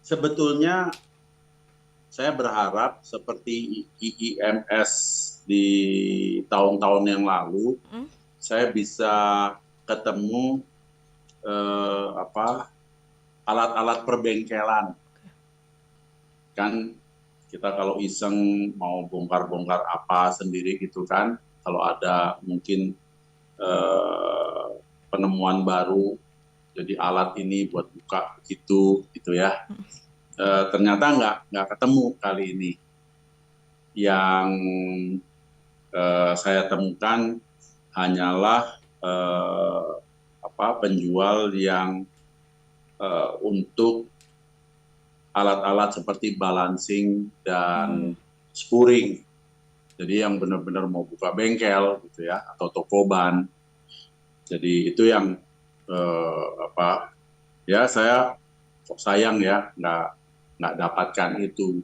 Sebetulnya saya berharap seperti IIMS di tahun-tahun yang lalu, Mm. saya bisa ketemu apa alat-alat perbengkelan. Kan kita kalau iseng mau bongkar-bongkar apa sendiri gitu kan, kalau ada mungkin eh, penemuan baru, jadi alat ini buat buka gitu ya. Ternyata nggak ketemu kali ini. Yang saya temukan hanyalah penjual yang untuk alat-alat seperti balancing dan Mm. spuring. Jadi yang benar-benar mau buka bengkel gitu ya atau toko ban. Jadi itu yang ya saya kok sayang ya nggak dapatkan itu.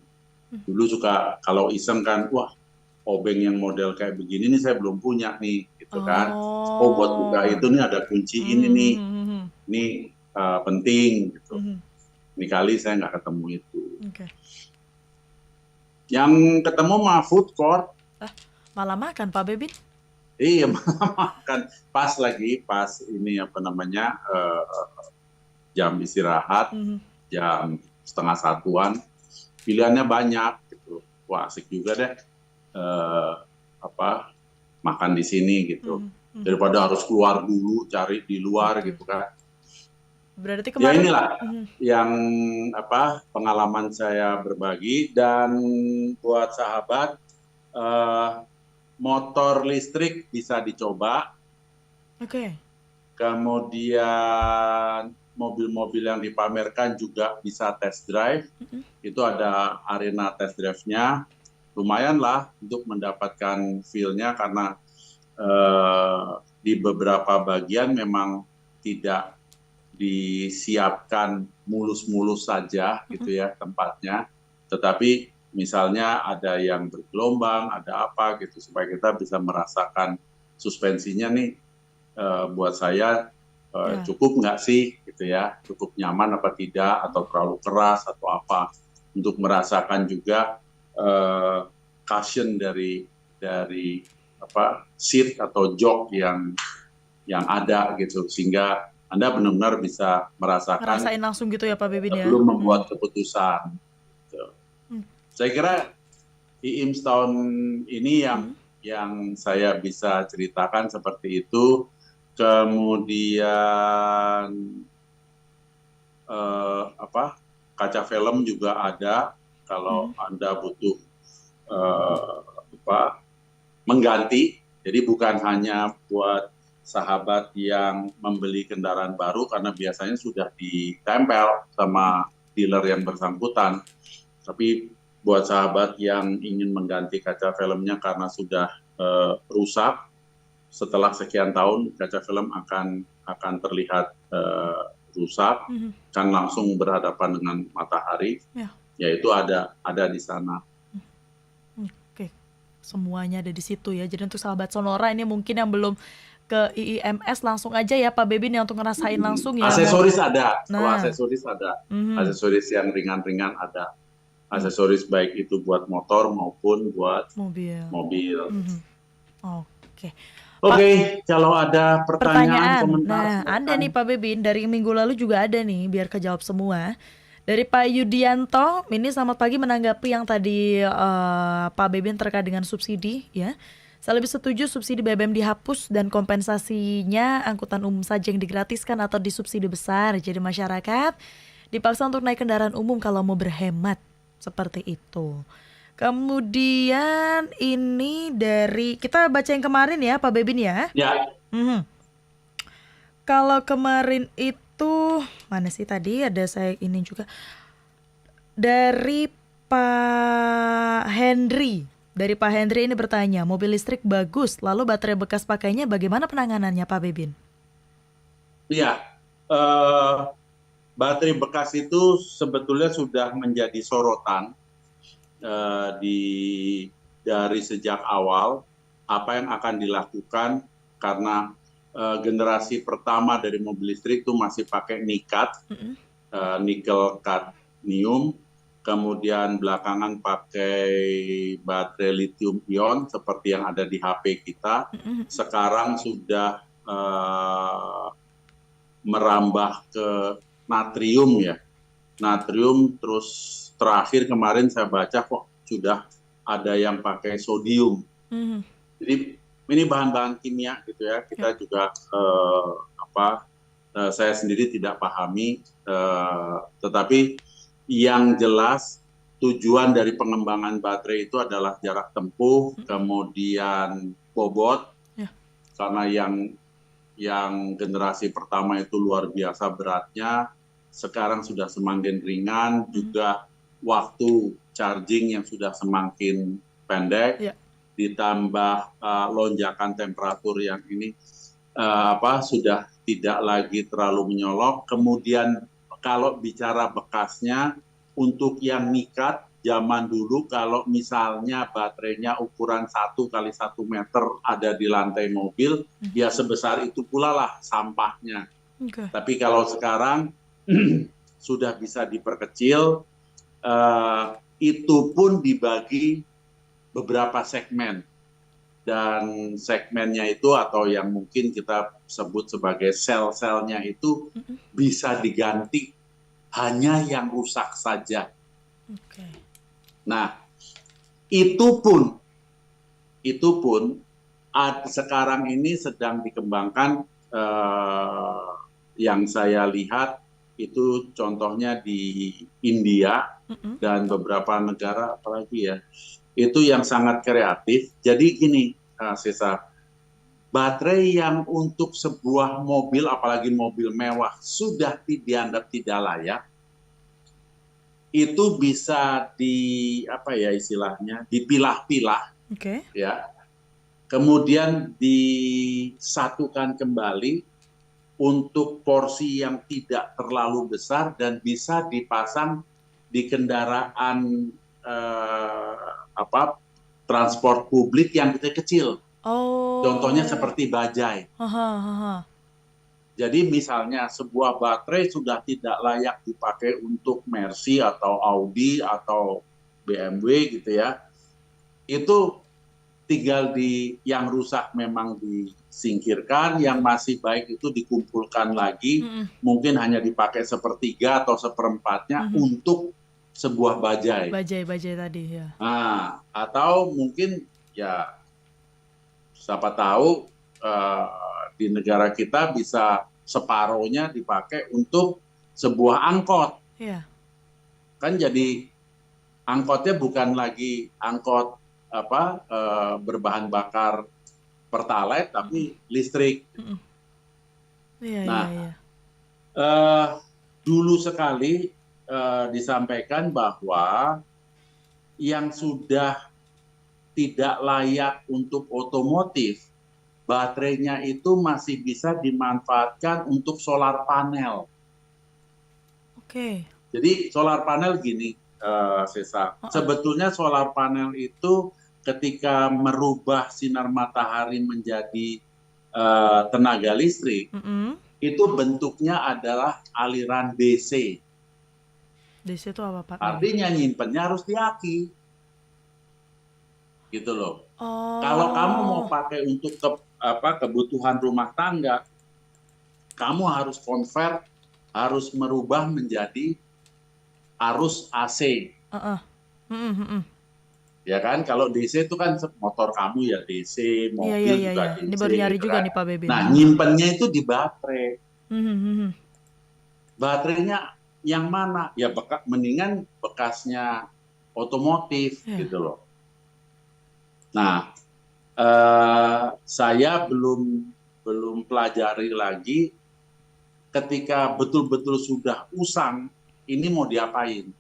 Dulu suka kalau iseng kan, wah obeng yang model kayak begini nih saya belum punya nih gitu kan. Oh buat buka Oh. itu nih ada kunci ini nih, Mhm. ini penting gitu. Mhm. Ini kali saya nggak ketemu itu. Oke. Yang ketemu mah food court. Ah, malah makan Pak Bebin. Iya, makan pas ini apa namanya jam istirahat, Mhm. jam setengah satuan, pilihannya banyak gitu. Wah asik juga deh eh, apa makan di sini gitu. Mhm. Mhm. Daripada harus keluar dulu cari di luar Betul. gitu kan. Berarti Ya kemarin. inilah Mhm. yang pengalaman saya berbagi dan buat sahabat eh, motor listrik bisa dicoba. Oke. Kemudian mobil-mobil yang dipamerkan juga bisa test drive. Mhm. Itu ada arena test drive-nya. Lumayan lah untuk mendapatkan feel-nya karena di beberapa bagian memang tidak disiapkan mulus-mulus saja Mhm. gitu ya tempatnya. Tetapi misalnya ada yang bergelombang, ada apa gitu supaya kita bisa merasakan suspensinya nih buat saya Ya. cukup nggak sih gitu ya, cukup nyaman apa tidak atau terlalu keras atau apa untuk merasakan juga cushion dari seat atau jok yang ada gitu sehingga Anda benar-benar bisa merasakan Ngerasain langsung gitu ya Pak Bebin ya. sebelum Mhm. membuat keputusan. Gitu. Mhm. Saya kira IIMS tahun ini Mhm. yang saya bisa ceritakan seperti itu. Kemudian kaca film juga ada kalau Mhm. Anda butuh eh, mengganti. Jadi bukan hanya buat sahabat yang membeli kendaraan baru karena biasanya sudah ditempel sama dealer yang bersangkutan. Tapi buat sahabat yang ingin mengganti kaca filmnya karena sudah rusak, setelah sekian tahun kaca film akan terlihat rusak, Mhm. kan langsung berhadapan dengan matahari, Ya. yaitu ada di sana. Oke. Semuanya ada di situ ya. Jadi untuk sahabat Sonora ini mungkin yang belum ke IIMS langsung aja ya Pak Bebin ya untuk ngerasain langsung ya mau. Aksesoris ada, kalau Nah. aksesoris ada, Mhm. aksesoris yang ringan-ringan ada, Mhm. aksesoris baik itu buat motor maupun buat Mobil. mobil. Mhm. Oke. Pak, Oke, kalau ada pertanyaan, pertanyaan. komentar Nah, ada nih silakan. Pak Bebin, dari minggu lalu juga ada nih, biar kejawab semua. Dari Pak Yudianto, ini selamat pagi menanggapi yang tadi Pak Bebin terkait dengan subsidi ya. Saya lebih setuju subsidi BBM dihapus dan kompensasinya angkutan umum saja yang digratiskan atau disubsidi besar. Jadi masyarakat dipaksa untuk naik kendaraan umum kalau mau berhemat. Seperti itu. Kemudian ini dari, kita baca yang kemarin ya Pak Bebin ya. Ya, Mhm. Kalau kemarin itu mana sih tadi ada saya ini juga dari Pak Henry. Dari Pak Henry ini bertanya, mobil listrik bagus, lalu baterai bekas pakainya bagaimana penanganannya Pak Bebin? ya. Eh, baterai bekas itu sebetulnya sudah menjadi sorotan eh, di dari sejak awal apa yang akan dilakukan karena generasi pertama dari mobil listrik itu masih pakai nikat, Mm-mm. nickel lithium, kemudian belakangan pakai baterai lithium ion seperti yang ada di HP kita. Sekarang sudah merambah ke natrium ya. Natrium, terus terakhir kemarin saya baca kok sudah ada yang pakai sodium. Jadi ini bahan-bahan kimia gitu ya. Kita juga saya sendiri tidak pahami, tetapi yang jelas tujuan dari pengembangan baterai itu adalah jarak tempuh, kemudian bobot, karena yang generasi pertama itu luar biasa beratnya, sekarang sudah semakin ringan, juga waktu charging yang sudah semakin pendek, ditambah lonjakan temperatur yang ini sudah tidak lagi terlalu menyolok. Kemudian kalau bicara bekasnya, untuk yang nikat zaman dulu kalau misalnya baterainya ukuran 1x1 meter ada di lantai mobil, ya sebesar itu pula lah sampahnya. Tapi kalau sekarang sudah bisa diperkecil, itu pun dibagi beberapa segmen. Dan segmennya itu atau yang mungkin kita sebut sebagai sel-selnya itu bisa diganti hanya yang rusak saja. Nah, itu pun sekarang ini sedang dikembangkan, yang saya lihat itu contohnya di India dan beberapa negara apalagi ya, itu yang sangat kreatif. Jadi gini, Sesa, baterai yang untuk sebuah mobil, apalagi mobil mewah, sudah dianggap tidak layak, itu bisa dipilah-pilah, ya, kemudian disatukan kembali untuk porsi yang tidak terlalu besar dan bisa dipasang di kendaraan transport publik yang kecil. Contohnya seperti bajai. Jadi misalnya sebuah baterai sudah tidak layak dipakai untuk Mercy atau Audi atau BMW gitu ya. Itu tinggal yang rusak memang disingkirkan, yang masih baik itu dikumpulkan lagi, mungkin hanya dipakai sepertiga atau seperempatnya untuk sebuah bajai. Bajai tadi ya. Nah, atau mungkin ya siapa tahu di negara kita bisa separohnya dipakai untuk sebuah angkot. Kan jadi angkotnya bukan lagi angkot berbahan bakar pertalite tapi listrik. Dulu sekali disampaikan bahwa yang sudah tidak layak untuk otomotif, baterainya itu masih bisa dimanfaatkan untuk solar panel. Jadi solar panel gini, Sesa, sebetulnya solar panel itu ketika merubah sinar matahari menjadi tenaga listrik, itu bentuknya adalah aliran DC. DC itu apa, Pak? Artinya nyimpennya harus di aki. Gitu loh. Kalau kamu mau pakai untuk kebutuhan rumah tangga, kamu harus convert, harus merubah menjadi arus AC. Ya kan, kalau DC itu kan motor kamu ya DC, mobil juga DC. Ini baru nyari juga nih Pak Beben. Nah, nyimpennya itu di baterai. Baterainya yang mana? Ya mendingan bekasnya otomotif gitu loh. Nah, saya belum pelajari lagi ketika betul-betul sudah usang, ini mau diapain?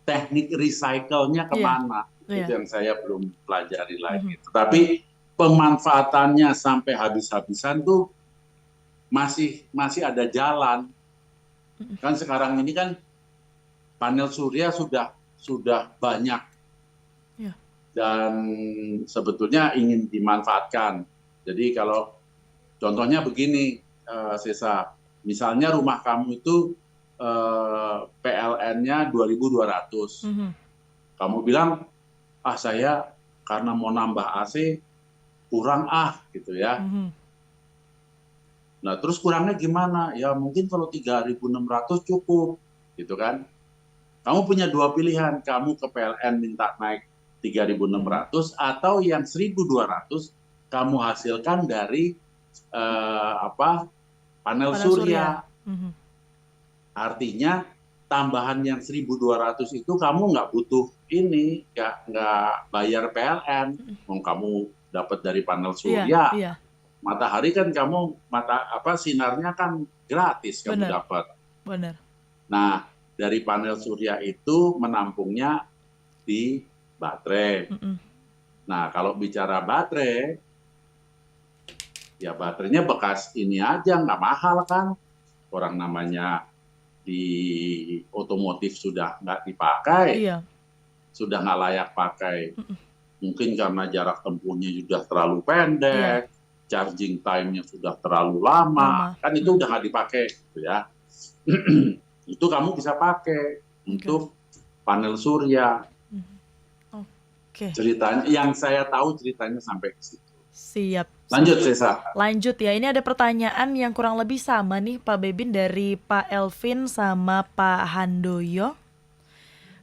Teknik recycle-nya kemana? Itu yang saya belum pelajari lagi. Tapi pemanfaatannya sampai habis-habisan tuh masih ada jalan. Kan sekarang ini kan panel surya sudah banyak dan sebetulnya ingin dimanfaatkan. Jadi kalau contohnya begini, Sesa, misalnya rumah kamu itu PLN-nya 2.200. Mhm. Kamu bilang, saya karena mau nambah AC kurang gitu ya. Mhm. Nah, terus kurangnya gimana? Ya mungkin kalau 3.600 cukup, gitu kan. Kamu punya dua pilihan, kamu ke PLN minta naik 3.600 atau yang 1.200 kamu hasilkan dari panel Panel surya. surya. Mhm. Artinya tambahan yang 1.200 itu kamu nggak butuh ini, nggak bayar PLN. Kamu dapat dari panel Iya, surya, iya, matahari kan kamu sinarnya kan gratis kamu benar, dapat. benar. Nah, dari panel surya itu menampungnya di baterai. Mhm. Nah, kalau bicara baterai, ya baterainya bekas ini aja, nggak mahal kan. Orang namanya di otomotif sudah nggak dipakai, Iya. sudah nggak layak pakai. Mhm. Mungkin karena jarak tempuhnya sudah terlalu Iya, pendek, charging time-nya sudah terlalu lama, lama. kan itu udah nggak dipakai, gitu ya. Itu kamu bisa pakai Oke. untuk panel surya. Oke, Ceritanya, yang saya tahu ceritanya sampai ke situ. siap. Lanjut, Sesa. Lanjut ya, ini ada pertanyaan yang kurang lebih sama nih Pak Bebin dari Pak Elvin sama Pak Handoyo.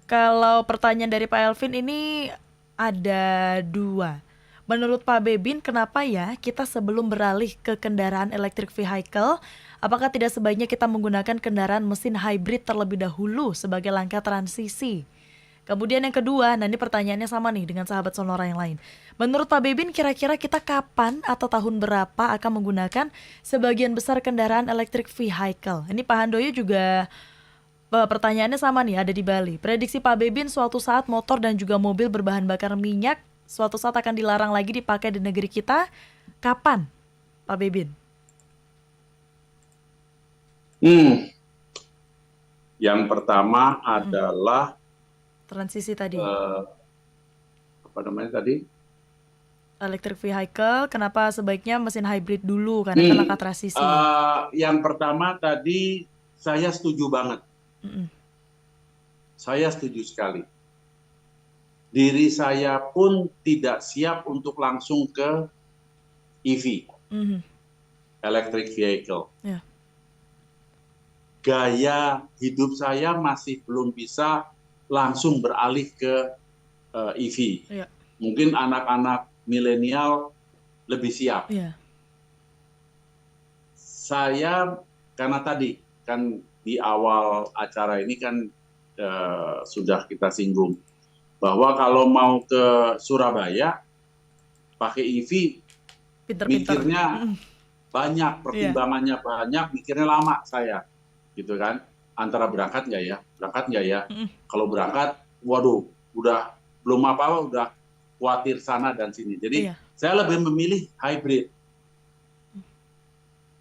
Kalau pertanyaan dari Pak Elvin ini ada dua. Menurut Pak Bebin, kenapa ya kita sebelum beralih ke kendaraan electric vehicle, apakah tidak sebaiknya kita menggunakan kendaraan mesin hybrid terlebih dahulu sebagai langkah transisi? Kemudian yang kedua, nah ini pertanyaannya sama nih dengan sahabat Sonora yang lain. Menurut Pak Bebin, kira-kira kita kapan atau tahun berapa akan menggunakan sebagian besar kendaraan electric vehicle? Ini Pak Handoyo juga pertanyaannya sama nih, ada di Bali. Prediksi Pak Bebin suatu saat motor dan juga mobil berbahan bakar minyak suatu saat akan dilarang lagi dipakai di negeri kita. Kapan, Pak Bebin? Yang pertama adalah Transisi tadi. apa namanya tadi? Electric vehicle, kenapa sebaiknya mesin hybrid dulu? Karena kan langkah transisi. Yang pertama tadi saya setuju banget. Saya setuju sekali. Diri saya pun tidak siap untuk langsung ke EV, electric vehicle. Ya. Gaya hidup saya masih belum bisa langsung beralih ke EV. Ya. Mungkin anak-anak milenial lebih siap. Ya. Saya karena tadi kan di awal acara ini kan sudah kita singgung bahwa kalau mau ke Surabaya pakai EV Pinter-pinter. mikirnya banyak, pertimbangannya banyak, mikirnya lama saya, gitu kan. Antara berangkat nggak ya, kalau berangkat, waduh, udah belum apa-apa, udah khawatir sana dan sini. Jadi saya lebih memilih hybrid.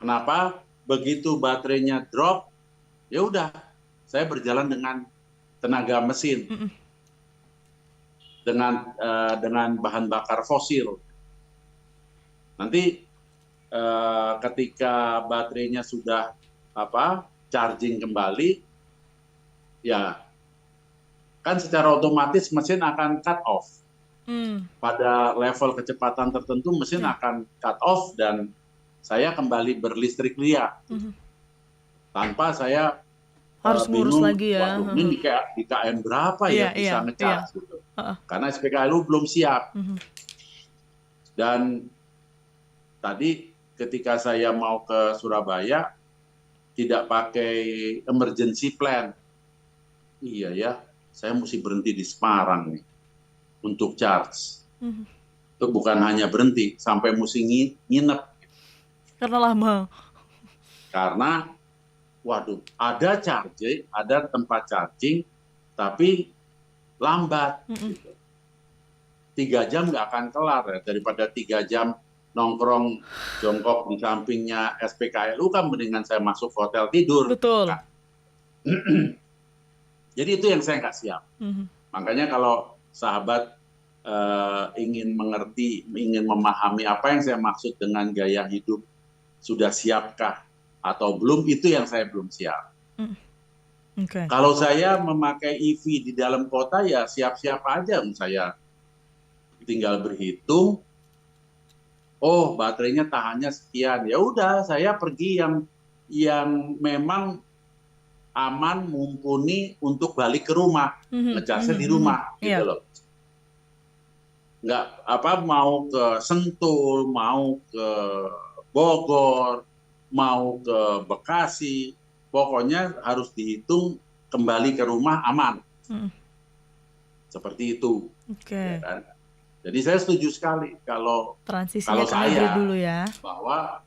Kenapa? Begitu baterainya drop, ya udah, saya berjalan dengan tenaga mesin, dengan bahan bakar fosil. Nanti ketika baterainya sudah charging kembali, ya kan secara otomatis mesin akan cut off. Pada level kecepatan tertentu mesin akan cut off dan saya kembali berlistrik lia. Tanpa saya harus ngurus bingung, lagi ya. waduh, ini di KM berapa ya bisa ngecas gitu. Karena SPKLU belum siap. Dan tadi ketika saya mau ke Surabaya tidak pakai emergency plan. Iya ya, saya mesti berhenti di Semarang nih untuk charge. Itu bukan hanya berhenti, sampai mesti nginep. Karena lama. Karena, waduh, ada charging, ada tempat charging, tapi lambat. Gitu. 3 jam nggak akan kelar ya. Daripada 3 jam nongkrong jongkok di sampingnya SPKLU kan mendingan saya masuk hotel tidur. Betul. Nah, jadi itu yang saya nggak siap. Makanya kalau sahabat ingin mengerti, ingin memahami apa yang saya maksud dengan gaya hidup, sudah siapkah atau belum, itu yang saya belum siap. Oke. Kalau saya memakai EV di dalam kota ya siap-siap aja, saya tinggal berhitung, oh baterainya tahannya sekian, ya udah saya pergi yang memang aman, mumpuni untuk balik ke rumah, ngecasnya di rumah gitu Iya. loh. Nggak mau ke Sentul, mau ke Bogor, mau ke Bekasi, pokoknya harus dihitung kembali ke rumah aman. Seperti itu. Ya Oke. kan? Jadi saya setuju sekali kalau Transisinya ke hybrid saya dulu ya. bahwa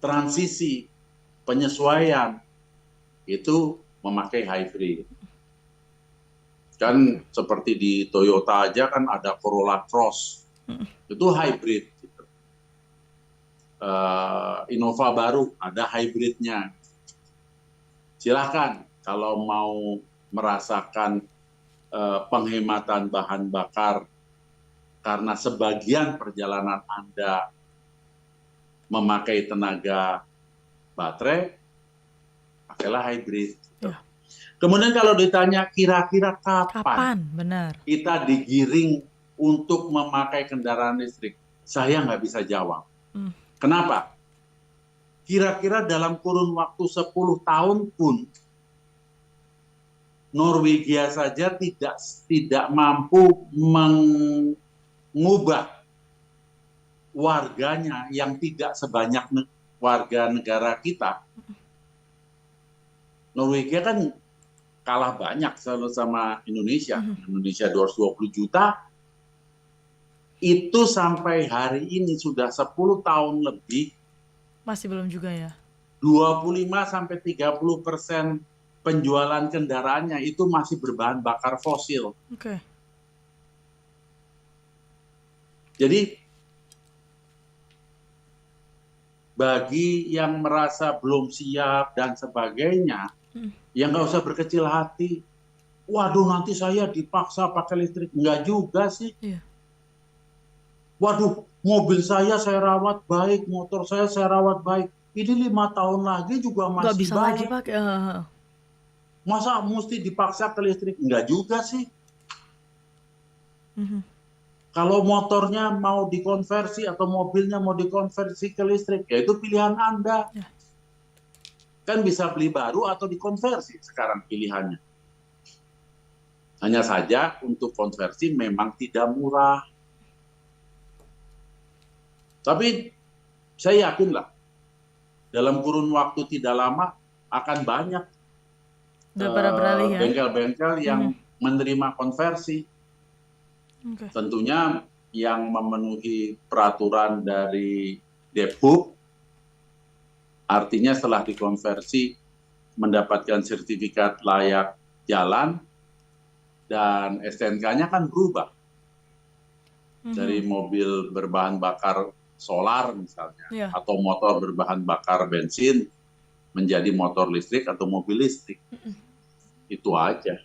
transisi penyesuaian itu memakai hybrid. Kan seperti di Toyota aja kan ada Corolla Cross, itu hybrid. Gitu. Innova baru ada hybridnya. Silahkan kalau mau merasakan penghematan bahan bakar karena sebagian perjalanan Anda memakai tenaga baterai, pakailah hybrid. Ya. Kemudian kalau ditanya kira-kira Kapan? kapan Benar. kita digiring untuk memakai kendaraan listrik, saya nggak bisa jawab. Kenapa? Kira-kira dalam kurun waktu 10 tahun pun Norwegia saja tidak mampu mengubah warganya yang tidak sebanyak warga negara kita. Norwegia kan kalah banyak sama Indonesia. Indonesia 220 juta. Itu sampai hari ini sudah 10 tahun lebih. Masih belum juga ya? 25-30% penjualan kendaraannya itu masih berbahan bakar fosil. Oke. Jadi bagi yang merasa belum siap dan sebagainya, ya nggak usah berkecil hati. Waduh, nanti saya dipaksa pakai listrik. Nggak juga sih. Iya. Waduh, mobil saya rawat baik, motor saya rawat baik. Ini 5 tahun lagi juga Nggak masih bisa baik. lagi pakai. Masa mesti dipaksa ke listrik? Nggak juga sih. Kalau motornya mau dikonversi atau mobilnya mau dikonversi ke listrik, ya itu pilihan Anda. Ya. Kan bisa beli baru atau dikonversi sekarang pilihannya. Hanya saja untuk konversi memang tidak murah. Tapi saya yakinlah dalam kurun waktu tidak lama akan banyak beralih ya. bengkel-bengkel yang menerima konversi. Tentunya yang memenuhi peraturan dari Dephub, artinya setelah dikonversi mendapatkan sertifikat layak jalan dan STNK-nya kan berubah dari mobil berbahan bakar solar misalnya, atau motor berbahan bakar bensin menjadi motor listrik atau mobil listrik. Itu aja.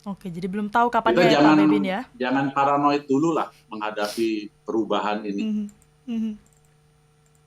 Oke, jadi belum tahu kapan Kita ya Pak Bebin ya? Jangan paranoid dulu lah menghadapi perubahan ini.